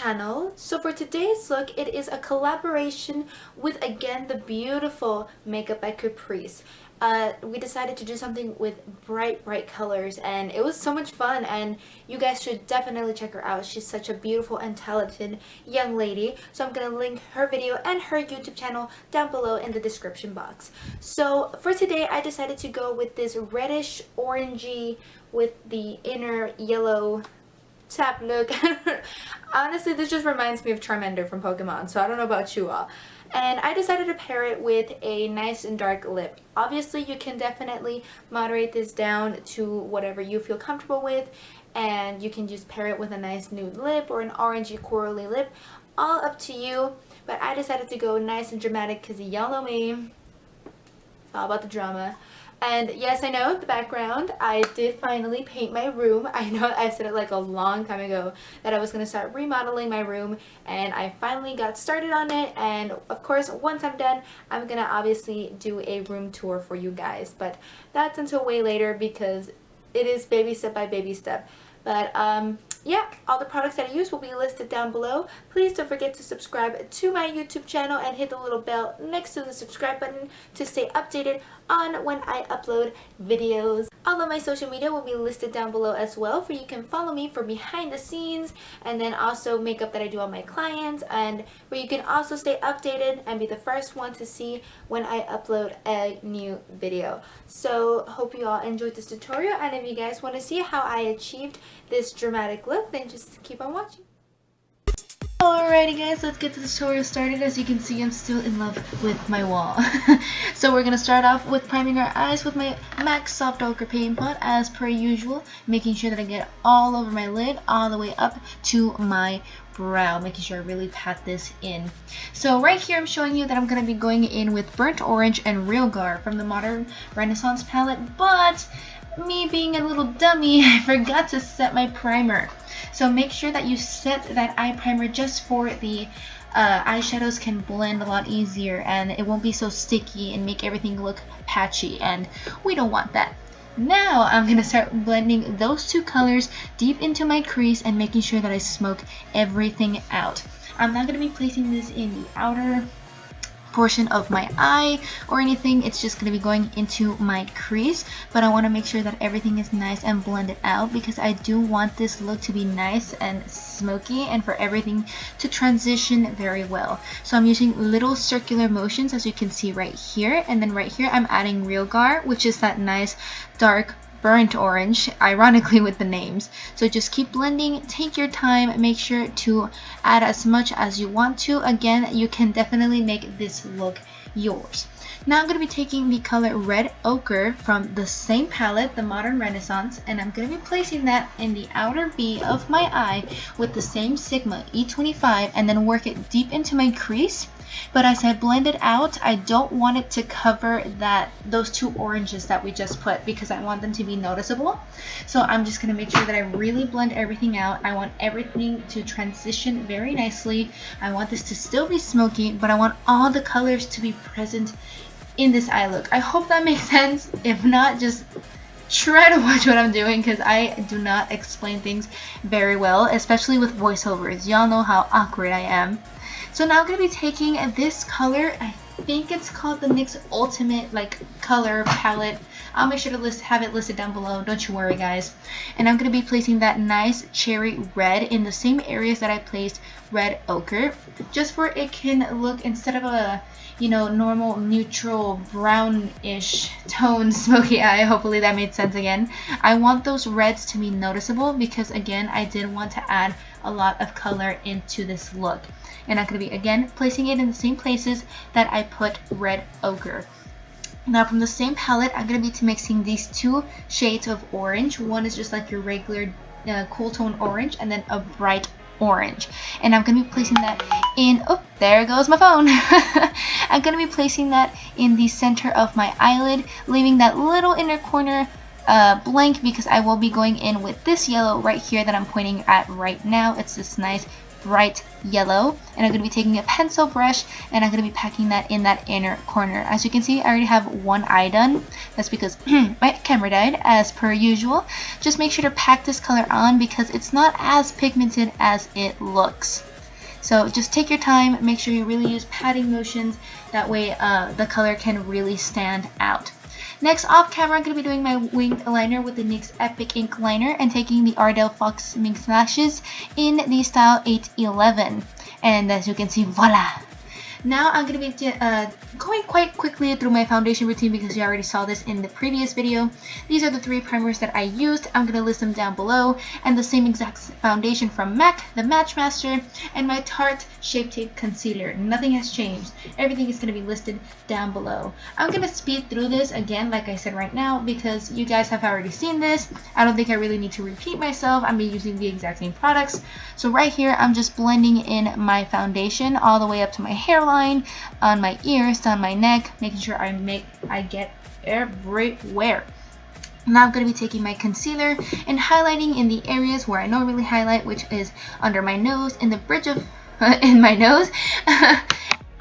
channel. So for today's look, it is a collaboration with, again, the beautiful Makeup by Caprice. We decided to do something with bright colors, and it was so much fun, and you guys should definitely check her out. She's such a beautiful and talented young lady. So I'm gonna link her video and her YouTube channel down below in the description box. So for today, I decided to go with this reddish orangey with the inner yellow tap look. Honestly, this just reminds me of Charmander from Pokemon, so I don't know about you all. And I decided to pair it with a nice and dark lip. Obviously, you can definitely moderate this down to whatever you feel comfortable with, and you can just pair it with a nice nude lip or an orangey corally lip, all up to you. But I decided to go nice and dramatic because y'all know me, it's all about the drama. And yes, I know, the background, I did finally paint my room. I know I said it like a long time ago that I was going to start remodeling my room, and I finally got started on it. And of course, once I'm done, I'm going to obviously do a room tour for you guys. But that's until way later because it is baby step by baby step. But yeah, all the products that I use will be listed down below. Please don't forget to subscribe to my YouTube channel and hit the little bell next to the subscribe button to stay updated on when I upload videos. All of my social media will be listed down below as well, for you can follow me for behind the scenes, and then also makeup that I do on my clients, and where you can also stay updated and be the first one to see when I upload a new video. So hope you all enjoyed this tutorial, and if you guys want to see how I achieved this dramatic look, then just keep on watching. Alrighty guys, let's get the tutorial started. As you can see, I'm still in love with my wall. So we're gonna start off with priming our eyes with my MAC Soft Ochre Paint Pot as per usual, making sure that I get all over my lid, all the way up to my brow, making sure I really pat this in. So right here I'm showing you that I'm going to be going in with Burnt Orange and Real Gar from the Modern Renaissance palette, but me being a little dummy, I forgot to set my primer. So make sure that you set that eye primer just for the eyeshadows can blend a lot easier, and it won't be so sticky and make everything look patchy, and we don't want that. Now I'm going to start blending those two colors deep into my crease and making sure that I smoke everything out. I'm not going to be placing this in the outer portion of my eye or anything. It's just going to be going into my crease, but I want to make sure that everything is nice and blended out because I do want this look to be nice and smoky and for everything to transition very well. So I'm using little circular motions, as you can see right here, and then right here I'm adding Real Gar, which is that nice dark burnt orange, ironically with the names. So just keep blending, take your time, make sure to add as much as you want to. Again, you can definitely make this look yours. Now I'm going to be taking the color Red Ochre from the same palette, the Modern Renaissance, and I'm going to be placing that in the outer V of my eye with the same Sigma E25, and then work it deep into my crease. But as I blend it out, I don't want it to cover those two oranges that we just put because I want them to be noticeable. So I'm just going to make sure that I really blend everything out. I want everything to transition very nicely. I want this to still be smoky, but I want all the colors to be present in this eye look. I hope that makes sense. If not, just try to watch what I'm doing because I do not explain things very well, especially with voiceovers. Y'all know how awkward I am. So now I'm going to be taking this color, I think it's called the NYX Ultimate color palette. I'll make sure to have it listed down below, don't you worry guys. And I'm going to be placing that nice cherry red in the same areas that I placed Red Ochre, just where it can look, instead of a normal neutral brownish tone smoky eye, hopefully that made sense again. I want those reds to be noticeable because again I did want to add a lot of color into this look. And I'm going to be again placing it in the same places that I put Red Ochre. Now from the same palette, I'm going to be mixing these two shades of orange. One is just like your regular cool tone orange, and then a bright orange. And I'm going to be placing that in, oh, there goes my phone. I'm going to be placing that in the center of my eyelid, leaving that little inner corner blank because I will be going in with this yellow right here that I'm pointing at right now. It's this nice bright yellow, and I'm going to be taking a pencil brush and I'm going to be packing that in that inner corner. As you can see, I already have one eye done. That's because my camera died, as per usual. Just make sure to pack this color on because it's not as pigmented as it looks. So just take your time, make sure you really use patting motions, that way the color can really stand out. Next, off camera, I'm going to be doing my winged liner with the NYX Epic Ink Liner and taking the Ardel Fox Mink Slashes in the style 811. And as you can see, voila! Now I'm going to be going quite quickly through my foundation routine because you already saw this in the previous video. These are the 3 primers that I used. I'm going to list them down below. And the same exact foundation from MAC, the Matchmaster, and my Tarte Shape Tape Concealer. Nothing has changed. Everything is going to be listed down below. I'm going to speed through this again, like I said right now, because you guys have already seen this. I don't think I really need to repeat myself. I'm using the exact same products. So right here, I'm just blending in my foundation all the way up to my hairline, on my ears, down my neck, making sure I get everywhere. Now I'm going to be taking my concealer and highlighting in the areas where I normally highlight, which is under my nose, in the bridge of in my nose,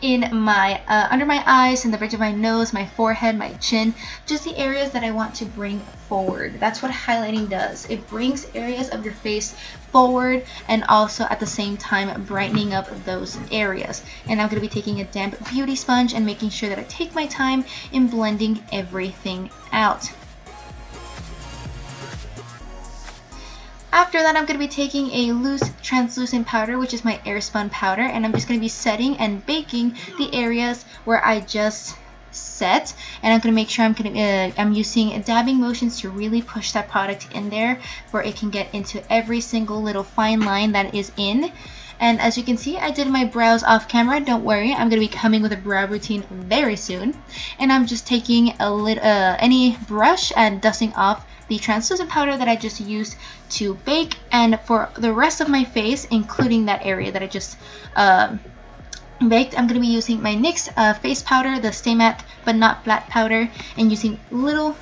in my under my eyes, in the bridge of my nose, my forehead, my chin, just the areas that I want to bring forward. That's what highlighting does. It brings areas of your face forward and also at the same time brightening up those areas. And I'm going to be taking a damp beauty sponge and making sure that I take my time in blending everything out. After that, I'm going to be taking a loose translucent powder, which is my Airspun powder, and I'm just going to be setting and baking the areas where I just set. And I'm going to make sure I'm using dabbing motions to really push that product in there where it can get into every single little fine line that is in. And as you can see, I did my brows off camera. Don't worry, I'm going to be coming with a brow routine very soon. And I'm just taking any brush and dusting off the translucent powder that I just used to bake. And for the rest of my face, including that area that I just baked, I'm going to be using my NYX face powder, the Stay Matte But Not Flat powder, and using little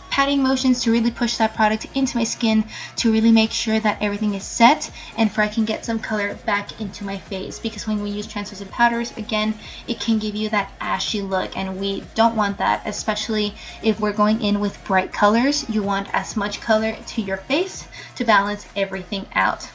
patting motions to really push that product into my skin to really make sure that everything is set and for I can get some color back into my face, because when we use translucent powders, again, it can give you that ashy look and we don't want that, especially if we're going in with bright colors. You want as much color to your face to balance everything out.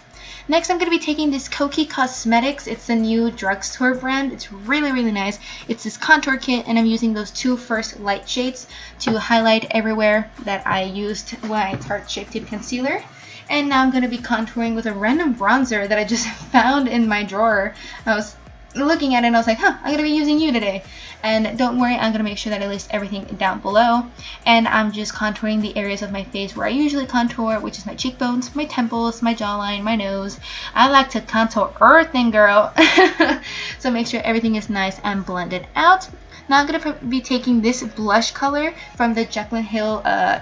Next, I'm going to be taking this Kokie Cosmetics. It's a new drugstore brand. It's really, really nice. It's this contour kit, and I'm using those 2 first light shades to highlight everywhere that I used my Tarte Shape Tape concealer. And now I'm going to be contouring with a random bronzer that I just found in my drawer. I was looking at it and I was like, I'm going to be using you today. And don't worry, I'm going to make sure that I list everything down below. And I'm just contouring the areas of my face where I usually contour, which is my cheekbones, my temples, my jawline, my nose. I like to contour everything, girl. So make sure everything is nice and blended out. Now I'm going to be taking this blush color from the Jaclyn Hill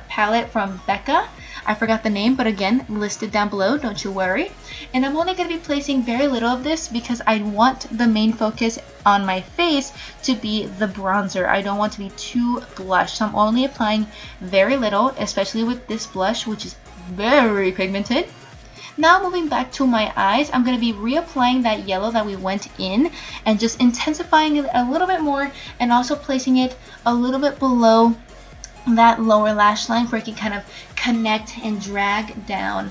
palette from Becca. I forgot the name, but again, listed down below, don't you worry. And I'm only going to be placing very little of this because I want the main focus on my face to be the bronzer. I don't want to be too blush, so I'm only applying very little, especially with this blush, which is very pigmented. Now moving back to my eyes, I'm going to be reapplying that yellow that we went in and just intensifying it a little bit more and also placing it a little bit below that lower lash line where it can kind of connect and drag down,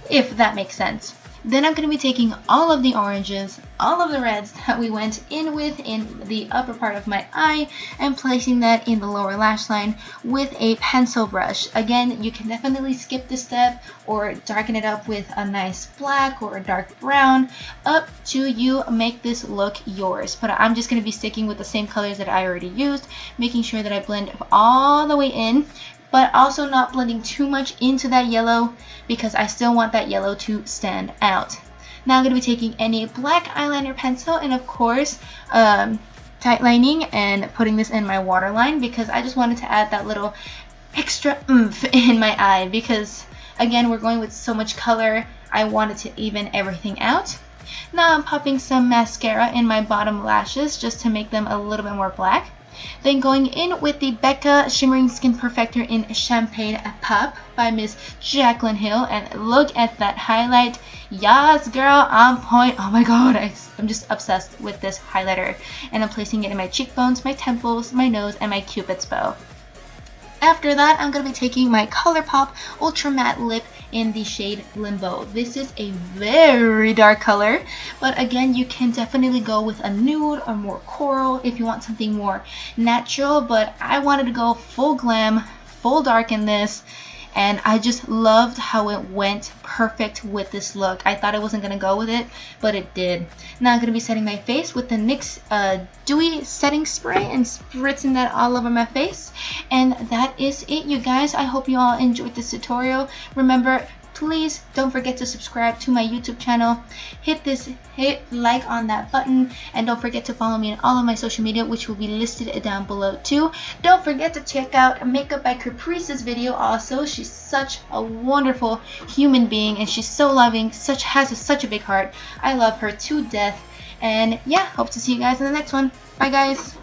if that makes sense. Then I'm going to be taking all of the oranges, all of the reds that we went in with in the upper part of my eye and placing that in the lower lash line with a pencil brush. Again, you can definitely skip this step or darken it up with a nice black or a dark brown. Up to you, make this look yours. But I'm just going to be sticking with the same colors that I already used, making sure that I blend all the way in, but also not blending too much into that yellow because I still want that yellow to stand out. Now I'm going to be taking any black eyeliner pencil and of course tight lining and putting this in my waterline because I just wanted to add that little extra oomph in my eye because again, we're going with so much color, I wanted to even everything out. Now I'm popping some mascara in my bottom lashes just to make them a little bit more black. Then going in with the Becca Shimmering Skin Perfector in Champagne Pop by Miss Jaclyn Hill. And look at that highlight. Yes, girl, on point. Oh my god, I'm just obsessed with this highlighter. And I'm placing it in my cheekbones, my temples, my nose, and my Cupid's bow. After that, I'm going to be taking my Colourpop Ultra Matte Lip in the shade Limbo. This is a very dark color, but again, you can definitely go with a nude or more coral if you want something more natural, but I wanted to go full glam, full dark in this, and I just loved how it went perfect with this look. I thought it wasn't going to go with it, but it did. Now I'm going to be setting my face with the NYX Dewy Setting Spray and spritzing that all over my face. And that is it, you guys. I hope you all enjoyed this tutorial. Remember, please don't forget to subscribe to my YouTube channel. Hit like on that button, and don't forget to follow me on all of my social media, which will be listed down below too. Don't forget to check out Makeup by Caprice's video also. She's such a wonderful human being, and she's so loving, has such a big heart. I love her to death. And yeah, hope to see you guys in the next one. Bye guys.